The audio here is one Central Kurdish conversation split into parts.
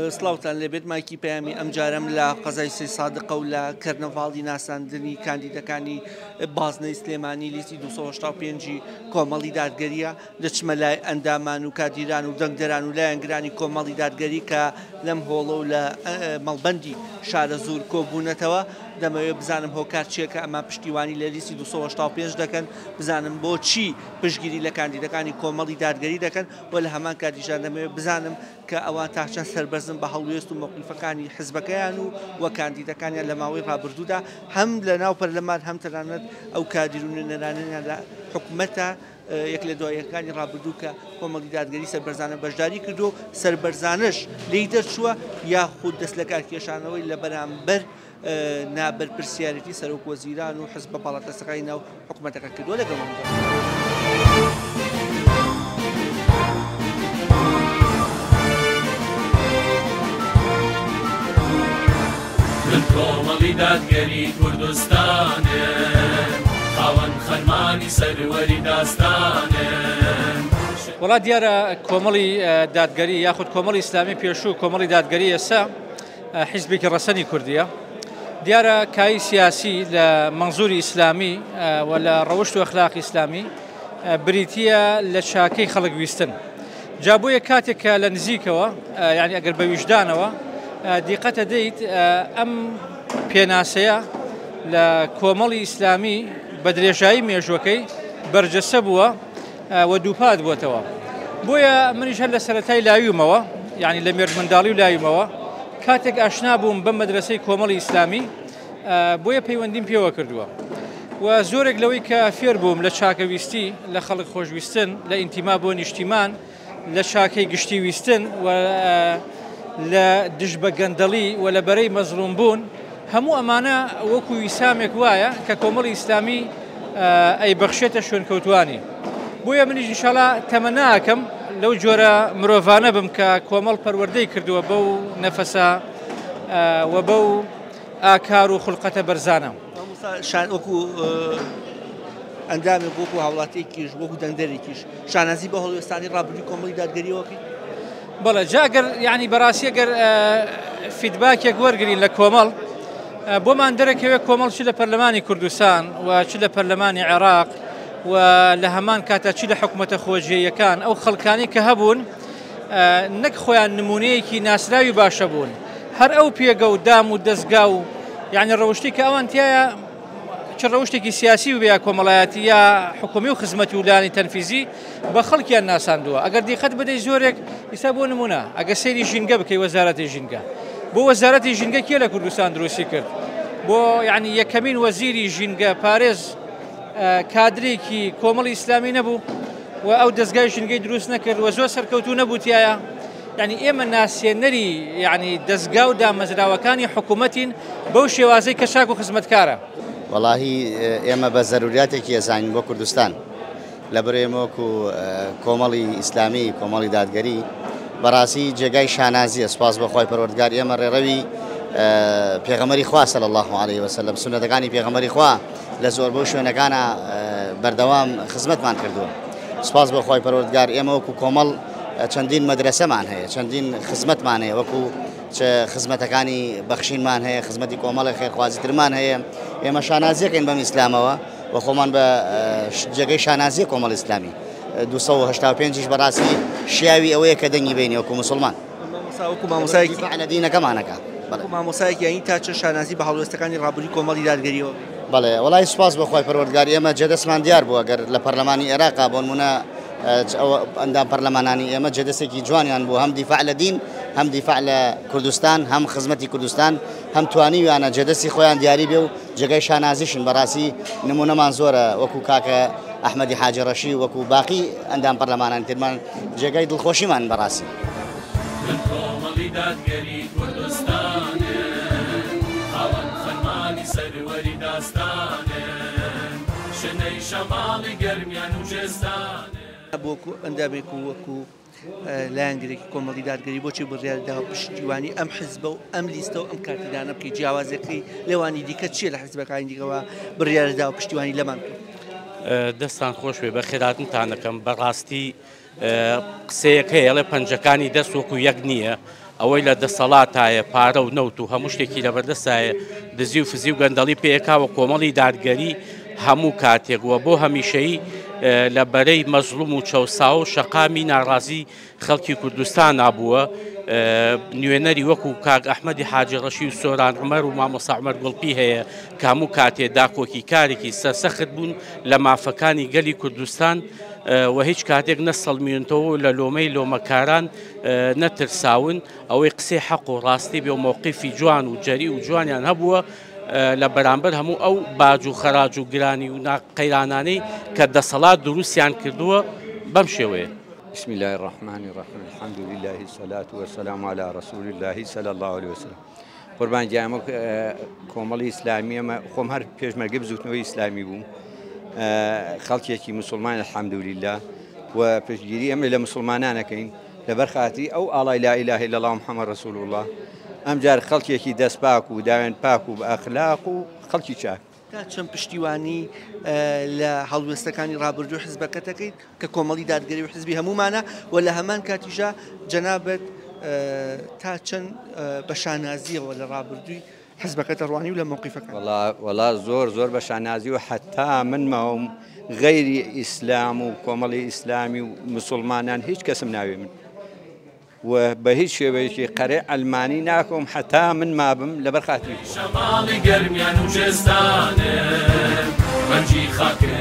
سلااوان لەبێت مایکی پەیامی ئەم جارەم لە قەزای سێ سادقە و لە کەرنەڤاڵی ناساندنی کاندیدەکانی بازنەی سلێمانی لیستی 285 کۆمەڵی دادگەریە دەچمە لای ئەندامان و کادیران و دەنگدەران و لایەنگرانی کۆمەڵی دادگەری کە لەم هۆڵە و لە مەڵبەندی شارە زوور کۆبوونەتەوە دەمەوێت بزانم هۆکار چیەکە ئەمە پشتیوانی لە لیستی 285 دەکەن بزانم بۆچی پشتگیری لە کاندیدەکانی کۆمەڵی دادگەری دەکەن و لە هەمان کاتیشان دەمەوێت بزانم کە ئەوان تاچەند سەربەرزن بە هەڵوێست و مەوقیفەکانی حزبەکەیان و کاندیدەکانیان لە ماوەی ڕابردوودا هەم لە ناو پەرلەمان هەم تەنانەت ئەو کادیر و نوێنەرانیان لە حکوومەتە یەک لە دواییەکانی ڕابردوو کە کۆمەڵی دادگەری سەربەرزانە بەشداری کردو سەربەرزانش لی دەرچووە یاخود دەست لە کارکێشانەوەی لە بەرامبەر نابەرپرسیارەتی سەرۆک وەزیران و حزب پاڵاتەسەکانی ناو حکوومەتەکە کردووە لەگەڵ کۆمەڵی دادگەری کوردستانێ خاوەن خەرمانی سەروەری داستانێ وڵات دیارە کۆمەڵی دادگەری یاخود کۆمەڵی ئیسلامی پێشوو کۆمەڵی دادگەری ئێستا حیزبێکی ڕەسەنی کوردیە دیارە کای سیاسی لە مەنزوری ئیسلامی و لە ڕەوشت و ئەخلاقی ئیسلامی بریتیە لە چاکەی خەڵک ویستن جا بۆیە کاتێکە لە نزیکەوە یعنی ئەگەر بە ویژدانەوە دیقەتە دەیت ئەم پێناسەیە لە کۆمەڵی ئیسلامی بە درێژایی مێژوەکەی بەرجەسە بووە و دووپات بووەتەوە بۆیە منیش هەر لە سەرەتای لایومەوە یعنی لە مێرد منداڵی و لایومەوە کاتێک ئاشنا بووم بەم مەدرسەی کۆمەڵی ئیسلامی بۆیە پەیوەندیم پێوە کردووە و زۆرێک لەوەی کە فێر بووم لە چاکەویستی لە خەڵک خۆشویستن لە ئینتیما بۆ نیشتیمان لە چاکەی گشتی ویستن و لە دژ بە گەندەڵی و لە بەرەی مەزڵوم بوون هەموو ئەمانە وەکو ویسامێک وایە کە کۆمەڵی ئیسلامی ئەی بەخشێتە شوێنکەوتوانی بۆیە منیش ئینشاڵڵا تەمە ناکەم لەو جۆرە مرۆڤانە بم کە کۆمەڵ پەروەردەی کردووە بەو نەفەسە و بەو ئاکار و خوڵقەتە بەرزانە وەکو ئەندامی وەکو هاوڵاتێکیش وەکو دەنگدەرێکیش شانازی بە هەڵوێستانی ڕابردووی کۆمەڵی دادگەریەوەکەی بەڵێ جاگەر یعنی بەڕاستی ئەگەر فیدباکێک وەرگرین لە کۆمەڵ بۆمان دەرەکەوێت کۆمەڵ چ لە پەرلەمانی کوردستان و چ لە پەرلەمانی عێراق و لە هەمان کاتە چی لە حکوومەتە خۆجێیەکان ئەو خەڵکانی کە هەبوون نەک خۆیان نمونەیەکی ناسراوی باشە بوون هەر ئەو پێگە و دام و دەستگا و یعنی ڕەوشتی کە ئەوان تایە چ ڕەوشتێکی سیاسی و بیا کۆمەڵایەتی یا حکومی و خزمەتی ولانی تەنفیزی بە خەڵکیان ناساندووە ئەگەر دیقەت بدەی زۆرێک ئیستا بۆ نمونە ئەگە سەیری ژینگە بکەی وەزارەتی ژینگە بۆ وەزارەتی ژینگە کێ لە کوردستان دروستی کرد بۆ یعنی یەکەمین وەزیری ژینگە پارێز کادرێکی کۆمەڵی ئیسلامی نەبوو و ئەو دەستگای ژینگەی دروست نەکرد و زۆر سەرکەوتوو نەبوو تایە یعنی ئێمە ناسێنەری یعنی دەستگا و دامەزراوەکانی حکوومەتین بەو شێوازەی کە چاک و خزمەتکارە وەڵاهی ئێمە بە زەروریاتێکی ئەزانین بۆ کوردستان لە بەرێمەوەکو کۆمەڵی ئیسلامی کۆمەڵی دادگەری بەڕاستی جێگای شانازیە سپاس بەخوای پەروەردگار ئێمە ڕێڕەوی پێغەمبەری خوا صلی الله علیه وسلم سنەتەکانی پێغەمبەری خوا لە زۆر بەو شوێنەکانە بەردەوام خزمەتمان کردووە سپاس بەخوای پەروەردگار ئێمە وەکو کۆمەڵ چەندین مەدرسەمان هەیە چەندین خزمەتمان هەیە وەکو خزمەتەکانی بەخشینمان هەیە خزمەتی کۆمەڵی خێرخوازیترمان هەیە ئێمە شانازیەکەین بەم ئیسلامەوە و خۆمان بە جێگەی شانازیە کۆمەڵ ئیسلامی 285 بەڕاستی شیاوی ئەوەیە کە دەنگی بینی وەکو مسلمان وەکو مامۆسایەکی فعلە دینەکەمانەکە مامۆسایەکی یانی تا چه شانازی بە هەڵوێستەکانی ڕابردووی کۆمەڵی دادگەریەوە بەڵێ وەڵای سوپاس بەخوای پەروەردگار ئێمە جێدەستمان دیار بووە گەر لە پەرلەمانی عێراقا بۆ نمونە ئەندام پەرلەمانانی ئێمە جێدەستێکی جوانیان بوو هەم دیفاع لە دین هەم دیفاع لە کوردستان هەم خزمەتی کوردستان هەم توانیویانە جێدەستی خۆیان دیاری بێ و جێگەی شانازیشن بەڕاستی نمونەمان زۆرە وەکو کاکە ئەحمەدی حاجی ڕەشی وەکو باقی ئەندام پەرلەمانان ترمان جێگای دڵخۆشیمان بەڕاستی کۆمەڵی دادگەری کوردستانێ خاوەن فەرمانی سەروەری داستانێ شنەی شەماڵی گەرمیان و جێستانێ بۆکو ئەندامێک و وەکو لایەنگرێکی کۆمەڵی دادگەری بۆچی بڕیارداوە پشتیوانی ئەم حزبە و ئەم لیستە و ئەم کارتدانە بکەی جیاوازەکەی لێوانی دیکە چیە لە حزبەکانی دیکەوە بڕیارداوە پشتیوانی لەمان کرد دەستان خۆش بێ بە خێراتنتان دەکەم بەڕاستی قسەیەک هەیە لە پەنجەکانی دەست وەکو یەک نییە ئەوەی لە دەسەڵاتایە پارە و نەوت و هەموو شتێکی لەبەردەستایە دزی و فزی و گەندەڵی پێکاوە کۆمەڵی دادگەری هەموو کاتێک وە بۆ هەمیشەیی لە بەرەی مەزلوم و چەوسا و شەقامی ناڕازی خەڵکی کوردستان نابووە نوێنەری وەکو کاک ئەحمەدی حاجی ڕەشی و سۆران عومەر و مامۆستا عومەر گوڵپی هەیە کە هەموو کاتێ داکۆکی کارێکی سەرسەخت بوون لە مافەکانی گەلی کوردستان و هیچ کاتێک نەسەڵمیونتەوە لە لۆمەی لۆمەکاران نەترساون ئەوەی قسەی حەق و ڕاستی بێ و مووقیفی جوان و جەری و جوانیان هەبووە لە بەرامبەر هەموو ئەو باج و خەراج و گرانی و ناقەیرانانەی کە دەسەڵات دروستیان کردووە بەم شێوەیە. بسم الله الرحمن الرحيم الحمد لله الصلاة والسلام على رسول الله صلى الله عليه وسلم قربان جامع کۆمەڵی ئیسلامی ئەمە خۆم هەر پێشمەرگە بزوتنەوەی ئیسلامی بووم خەڵکێکی مسلمان الحمد لله و پێشگیری ئەمە لە مسلمانانەکەین لەبەر خاتی ئەو ئاڵای لا إله إلا الله محمد رسول الله ئەم جار خەڵکێکی دەست پاک و داوێن پاک و بە ئەخلاق و خەڵکی چاک چەند پشتیوانی لە هەڵوێستەکانی ڕابردوو حزبەکە دەکەیت کە کۆمەڵی دادگەری و حزبی هەمومانە و لە هەمان کاتیژە جەنابەت تا چەند بە شانازیەوە لە ڕابردووی حزبەکە دەڕوانی و لە مووقیفەکان وەڵا زۆر بە شانازی و حتا من ماوم غەیری ئیسلام و کۆمەڵی ئیسلامی و مسلمانان هیچ کەسم ناوێ من و بە هیچ شێوەیەکی قەرێ ئەلمانی ناکۆم حتا من مابم لەبەر خاتری شەماڵی گەرمیان و جێستانێ ڕەنجی خاکێ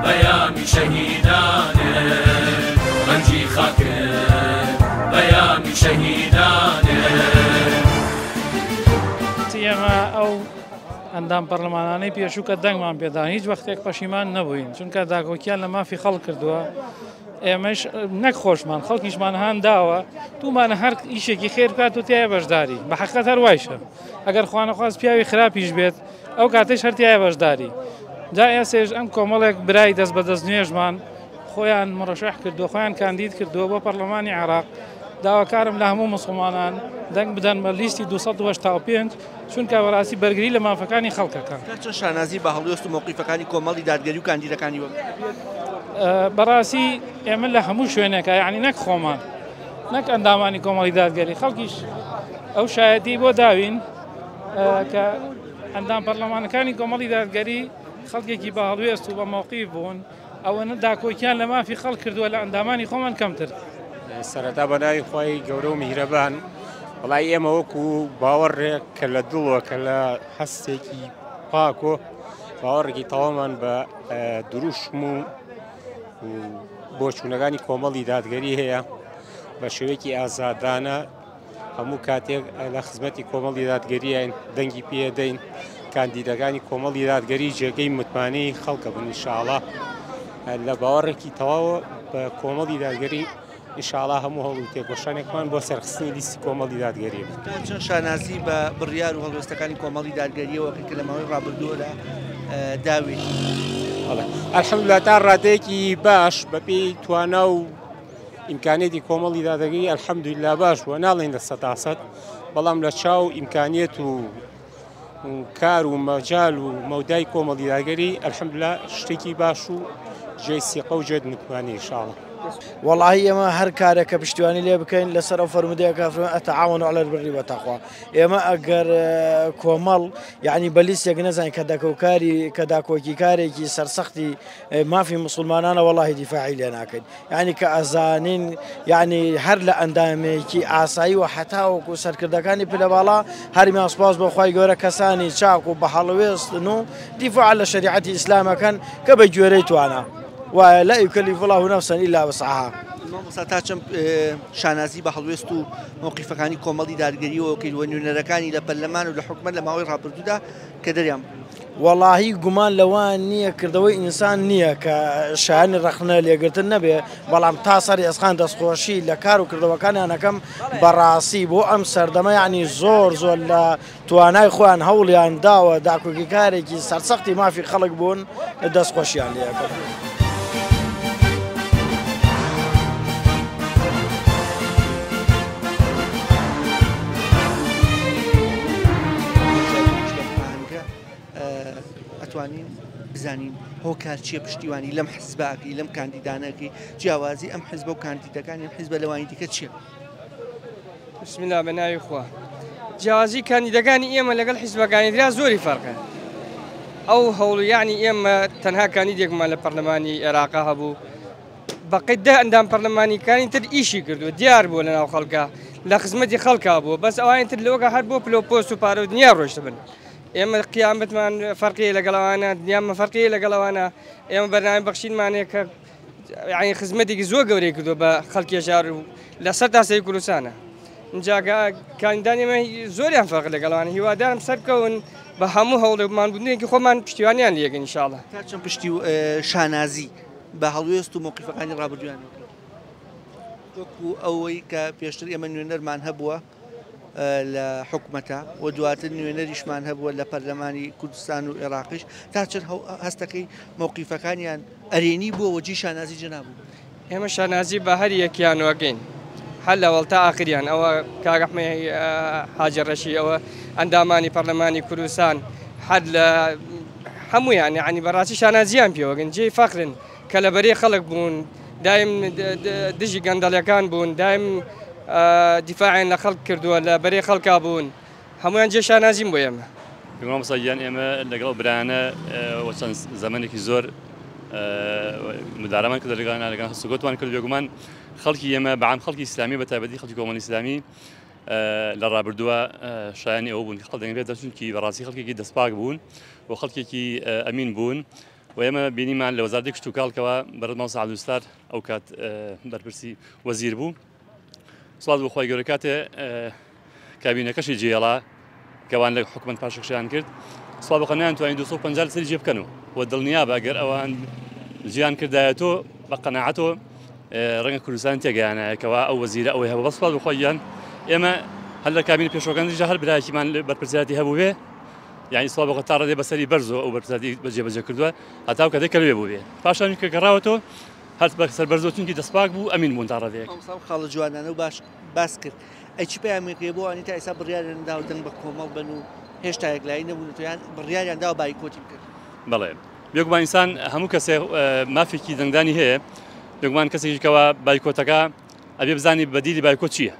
بەیامی شەهیدانێ ڕەنجی خاکێ بەیامی شەهیدانێ ئێمە ئەو ئەندام پەرلەمانانەی پێشوو کە دەنگمان پێدان هیچ وەختێک پەشیمان نەبووین چونکە داگۆکیان لە مافی خەڵک کردووە ئێمەش نەک خۆشمان خەڵکیشمان هاان داوە دوومانە هەر ئیشێکی خێر بکات و تایە بەشداری بە حەقەت هەروایشە ئەگەر خوانەخواست پیاوی خراپیش بێت ئەو کاتێش هەرتیایە بەشداری جا ئێسێش ئەم کۆمەڵێک برای دەست بە دەست نوێژمان خۆیان مڕەشەح کردو خۆیان کاندید کردووە بۆ پەرلەمانی عێراق داواکارم لە هەموو مسلمانان دەنگ بدەن بە لیستی 285 چونکە وەڕاستی بەرگری لە مافەکانی خەڵکەکە چ شانازی بە هەڵوێست و مووقیفەکانی کۆمەڵی دادگەری و کاندیدەکانی وە بەڕاستی ئێمە لە هەموو شوێنێکە یعنی نەک خۆمان نەک ئەندامانی کۆمەڵی دادگەری خەڵکیش ئەو شایەتی بۆ داوین کە ئەندام پەرلەمانەکانی کۆمەڵی دادگەری خەڵکێکی بە هەڵوێست و بە مووقیف بوون ئەوەنە داکۆکیان لە مافی خەڵک کردووە لە ئەندامانی خۆمان کەمتر سەرەتا بەناوی خۆی گەورە و میهرەبان وڵای ئێمە وەکو باوەڕێک کە لە دڵەوە کە لە هەستێکی پاکۆ باوەڕێکی تەوامان بە دروشم و بۆ چوونەکانی کۆمەڵی دادگەری هەیە بە شێوەیەکی ئازادانە هەموو کاتێک لە خزمەتی کۆمەڵی دادگەریان دەنگی پێدەین کاندیدەکانی کۆمەڵی دادگەری جێگەی متمانەی خەڵکە بن ئینشاءڵڵا لە باوەڕێکی تەواوە بە کۆمەڵی دادگەری ئینشاءڵڵا هەموو هەوڵ و تێکۆشانێکمان بۆ سەرخستنی لیستی کۆمەڵی دادگەری چەند شانازی بە بڕیار و هەڵوێستەکانی کۆمەڵی دادگەریەوە کە لە ماوەی ڕابردووەدا داوێت ئەلحەمدولیلا تا ڕادەیەکی باش بەپێی توانا و ئیمکانیەتی کۆمەڵی دادگەری ئەلحەمدولیلا باش بووە ناڵێن لە 100% بەڵام لە چاو ئیمکانیەت و کار و مەجال و مەودای کۆمەڵی دادگەری ئەلحەمدولیلا شتێکی باش و جێی سیقە و جێت متمانی ئینشاءڵڵا وەڵاهی ئێمە هەر کارێکە پشتیوانی لێ بکەین لەسەر ئەو فەرمودەیە کافرن ئەتەعاونوا عەلە البر وەتەقوا ئێمە ئەگەر کۆمەڵ یعنی بەلیستێک نەزانین کە داکۆکی کارێکی سەرسەختی مافی مسلمانانە وەڵاهی دیفاعی لێ ناکەین یعنی کە ئەزانین یعنی هەر لە ئەندامێکی ئاسایی و حتاوەکو سەرکردەکانی پلەباڵا هەرمیان سوپاس بۆ خی گەورە کەسانی چاک و بە هەڵوێستن و دیفاع لە شریعەتی ئیسلامەکەن کە بە گوێرەی توانە ولا يكلف الله نفسا الا وسعها. تا چەند شانازی بە هەڵوێست و مووقیفەکانی کۆمەڵی دادگەریەوە کەیتوە نوێنەرەکانی لە پەرلەمان و لە حکومەت لە ماوەی ڕابردوودا کە دەریان وەڵاهی گومان لەوان نییە کردەوەی ئینسان نییە کە شایانی ڕەخنە لێگرتن نەبێ بەڵام تا سەری ئەسخان دەستخۆشی لە کار و کردەوەکانیانەکەم بەڕاستی بۆ ئەم سەردەمە یعنی زۆر لە توانای خۆیان هەوڵیان داوە داکۆکی کارێکی سەرسەختی مافی خەڵک بوون دەستخۆشیان لێکرد. ئەتوانین بزانین هۆکار چییە پشتیوانی لەم حیزباکەی لەم کاندیدانەکەی جیاوازی ئەم حیزبە و کاندیدەکانی ئەم حیزبە لەوانی دیکە چییە؟ بسم الله بەناوی خوا جیاوازی کاندیدەکانی ئێمە لەگەڵ حیزبەکانی درا زۆری فەرقە ئەو هەوڵ یعنی ئێمە تەنها کاندیدێکمان لە پەرلەمانی عێراقا هەبوو بەقەی 10 ئەندام پەرلەمانیەکانی تر ئیشی کردو دیار بوو لەناو خەڵکە لە خزمەتی خەڵکا بوو بەس ئەوان تر لەوەکە هەر بۆ پلۆپۆست و پارە و دنیا ڕۆشت بن ئێمە قیامەتمان فەرقی لەگەڵەوانە دنیامە فەرقی لەگەڵەوانە ئێمە بەرنامە بەخشینمانەیە کە یعنی خزمەتێکی زۆر گەورەی کردو بە خەڵکی ژار و لەسەر تاسەی کوردستانە اینجا کاندیدانی ئێمە زۆریان فەرق لەگەڵەوانە هیوادارم سەرکەون بە هەموو هەوڵێمانبوونێکی خۆمان پشتیوانیان لێگەن ئینشاءڵڵا تا چەند پشتی و شانازی بە هەڵوێست و موقیفەکانی ڕابردویان وەکو ئەوەی کە پێشتر ئێمە نوێنەرمان هەبووە لە حکوومەتە و دواتر نوێنەریشمان هەبووە لە پەرلەمانی کوردستان و عێراقیش تا چەند هەستەکەی موقیفەکانیان ئەرێنی بووە وەجی شانازی جەنابوو ئێمە شانازی بە هەر یەکیانوەگەین هەر لەوەڵ تا ئاخریان ئەوە کاگەحمە حاجەڕەشی ئەوە ئەندامانی پەرلەمانی کوردستان حد لە هەمویان یعنی بەڕاستی شانازیان پێوەگەن جێی فەخرن کە لەبەرەی خەڵک بوون دایم دژی گەندەڵەکان بوون دایم دیفاعیان لە خەڵک کردووە لە بەرەی خەڵکا بوون هەمویان جێ شانازیم بۆ ئێمە پێم سەیان ئێمە لەگەڵ برانە چەند زەمانێکی زۆر مدارەمان کرد لەگەڵ هەستوگۆتوان کرد بێگومان خەڵکی ئێمە بەعام خەڵکی ئیسلامی بە تایبەتی خەڵکی کۆمەڵی ئیسلامی لە ڕابردووە شایانی ئەوە بوون خەڵک دەنگرێت چونکی بەڕاستی خەڵکێکی دەستپاک بوون و خەڵکێکی ئەمین بوون و ئێمە بینیمان لە وەزارەتی کشت و کاڵکەوە بەڕێز سەعد دوستار ئەو کات بەرپرسی وەزیر بوو سڵات بۆ خۆی گەورە کاتێ کابینەکەشی جێڵا کەوان لە حکومەت پاشەخشیان کرد سڵات بۆ قەنەیان توانین 250 سەری جێ بکەن و دڵنیا بە ئەگەر ئەوان ژیان کردایەتەوە بە قەناعەتەوە ڕەنگە کوردستان تێگەیانایەکەوە ئەو وەزیرە ئەوەی هەبوو بەس سڵات بۆ خۆیان ئێمە هەر لە کابینە پێشەوەکانیشدا هەر برایەکیمان بەرپرسیاتی هەبوو بێ یعنی سڵات بۆ تا ڕێدێ بەسەری بەرزەوە ئەو بەرپرسیاتی بەجێبەجێ کردووە هەتاو کە دەکە لێ بوو بێ پاشان کە گەڕاوەتەوە هەر بەسەر بەرزەوە چونکی دەستپاک بوو ئەمین بوون تا ڕێدەیەک خاڵە جوانانە و باس کرد ئەچی پەیامێکی بۆ ئەنی تا ئێستا بڕیاریاندا و دەنگ بە کۆمەڵ بن و هێشتا یەکلایی نەبوون تویان بڕیاریاندا و بایکۆتی کرد بەڵێ بێگومان ئینسان هەموو کەسێ مافێکی دەنگدانی هەیە بێگومان کەسێکیکەوە بایکۆتەکە ئەبێ بزانی بەدیلی بایکۆت چییە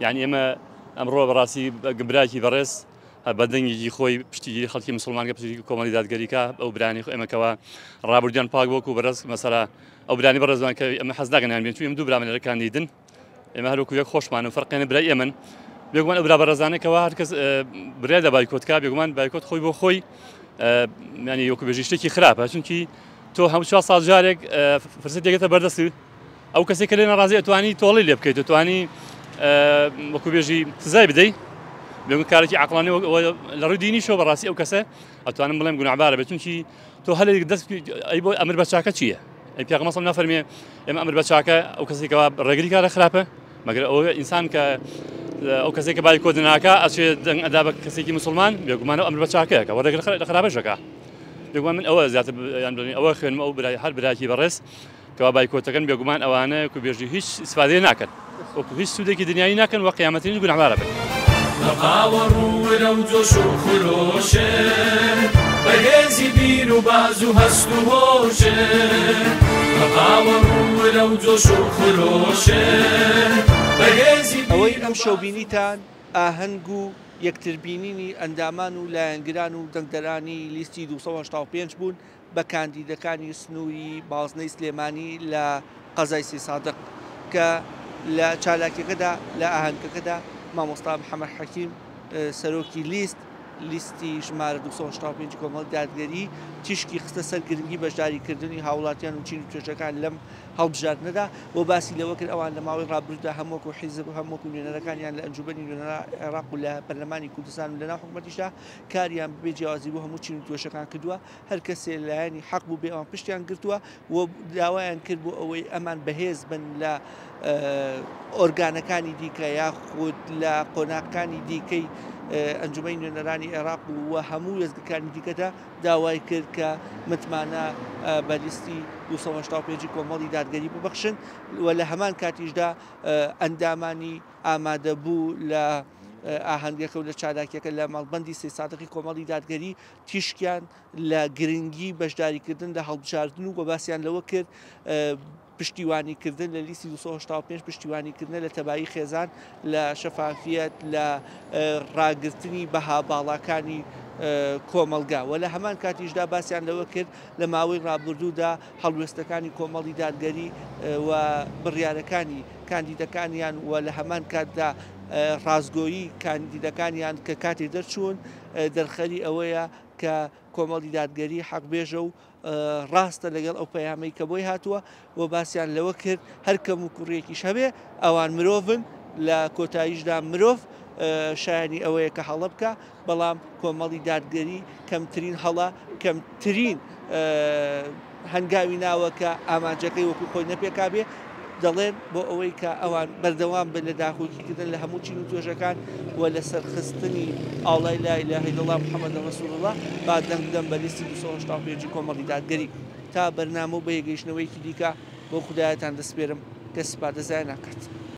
یعنی ئێمە ئەمڕۆ بەڕاستی گبراکی بەڕێز بەدەنگێکی خۆی پشتیگیری خەڵکی مسلمانگە پشتی کۆمەڵی دادگەریکە ئەو برانی ئێمەکەوە ڕابردیان پاک بۆکو بەڕێز مەسەلا ئەو برانی بەڕێزوان کە ئەمە حەز ناکەنیان بێن چون ئەم دوو برامێنەرەکان دیدن ئێمە هەروەکو یەک خۆشمان و فەرقێنە برای ئێمن بێگومان ئەو برا بەڕێزانێکەوە هەرکەس برای لە بایکۆتکە بێگومان بایکۆت خۆی بۆ خۆی ینی وەکو بێژی شتێکی خراپە چونکی تۆ هەموو 4 ساڵ جارێک فرسەت دێگێتە بەردەست ئەو کەسێک کە لێ نەڕازی ئەتوانی تۆڵی لێ بکەیت دەتوانی وەکو بێژی سزای بدەیت بێگومان کارێکی عەقڵانە لە ڕووی دینی شۆ بەڕاستی ئەو کەسە ئەتوانم بڵێم گوناحبارە بێت چونکی تۆ هەلێک دەست ئەی بۆ ئەمر بە چاکە چییە ئەی پیاغەمبەر صلی الله علیه و فەرمێ ئێمە ئەمر بە چاکە ئەو کەسێکەوە ڕێگری کارە خراپە مەگەر ئەوە ئینسان کە ئەو کەسێک کە بایکۆت ناکە ئەچێ دەنگ ئەدا بە کەسێکی مسلمان بێگومانە ئەمر بە چاکەیە کە ڕێگر لە خراپەشەکە بێگومان من ئەوە زیاتر ئەوە خوێنم ئەو برای هەر برایکی بەڕێز کەوا بایکۆتەکەن بێگومان ئەوانە کو بێژی هیچ استفادەیە ناکەن وەکو هیچ سوودێکی دنیایی ناکەن و قیامەتیش گوناحبارە بن تقاوەڕوو لەو جۆش و خرۆشێ بەهێزی بیر و باز و هەست و هۆشێ تقاوەڕوو لەو جۆش و خرۆشێ بەهێزی ئەوەی ئەم شەوبینیتان ئاهەنگ و یەکتربینینی ئەندامان و لایەنگران و دەنگدەرانی لیستی 285 بوون بە کاندیدەکانی سنووری بازنەی سلێمانی لە قەزای سێ سادق کە لە چالاکیەکەدا لە ئاهەنگەکەدا مامۆستا محەممەد حەکیم سەرۆکی لیستی ژمارە 285 کۆمەڵی دادگەری تیشکی خستە سەر گرنگی بەشداریکردنی هاوڵاتیان و چین و توێژەکان لەم هەڵبژاردنەدا بۆ باسی لەوە کرد ئەوان لە ماوەی ڕابردوودا هەمووەکو حیزب هەمووەکو نوێنەرەکانیان لە ئەنجومەنی نوێنەرە عێراق و لە پەرلەمانی کوردستان و لەناو حکومەتیشدا کاریان بێ جیاوازی بۆ هەموو چین و توێژەکان کردووە هەر کەسێ لایەنی حەق بوو بێ ئەوان پشتیان گرتووە و داوایان کرد بۆ ئەوەی ئەمان بەهێز بن لە ئۆرگانەکانی دیکە یاخود لە قۆناغەکانی دیکەی ئەنجومەی نوێنەرانی عێراق و هەموو وێستگەکانی دیکەدا داوای کرد کە متمانە بە لیستی 285 کۆمەڵی دادگەری ببەخشن و لە هەمان کاتیشدا ئەندامانی ئامادەبوو لە ئاهەنگەکە و لە چالاکیەکە لە مەڵبەندی سێ سادقی کۆمەڵی دادگەری تیشکیان لە گرنگی بەشداریکردن لە هەڵبژاردن و بە باسییان لەوە کرد پشتیوانیکردن لە لیستی 285 پشتیوانیکردن لە تەبایی خێزان لە شەفافیەت لە ڕاگررتنی بەها باڵاکانی کۆمەلگا و لە هەمان کاتیشدا باسییان لەوە کرد لە ماوەی ڕابردوودا هەڵوێستەکانی کۆمەڵی دادگەری و بڕیارەکانی کاندیدەکانیان و لە هەمان کاتدا ڕازگۆیی کاندیدەکانیان کە کاتێ دەرچوون دەرخەری ئەوەیە کە کۆمەڵی دادگەری حەقبێژە و ڕاستە لەگەڵ ئەو پەیامەی کە بۆی هاتووە و باسییان لەوە کرد هەرکەم و کوڕێکیش هەبێ ئەوان مرۆڤن لە کۆتاییشدا مرۆڤ شایانی ئەوەیە کە هەڵە بکە بەڵام کۆمەڵی دادگەری کەمترین هەڵە کەمترین هەنگاوی ناوەکە ئامانجەکەی وەکو خۆی نەپێکابێ دەڵێن بۆ ئەوەی کە ئەوان بەردەوام بن لە داخۆکیکردن لە هەموو چین و توێژەکان و لە سەرخستنی ئاڵای لا ئیلاهە ئیلەڵڵاه محەممەد ڕەسوول الله با دەنگ بدەن بە لیستی 285 کۆمەڵی دادگەری تا بەرنامە و بە یەگەیشتنەوەیکی دیکە بۆ خودایەتان دەسپێرم کە سپادەزای ناکات.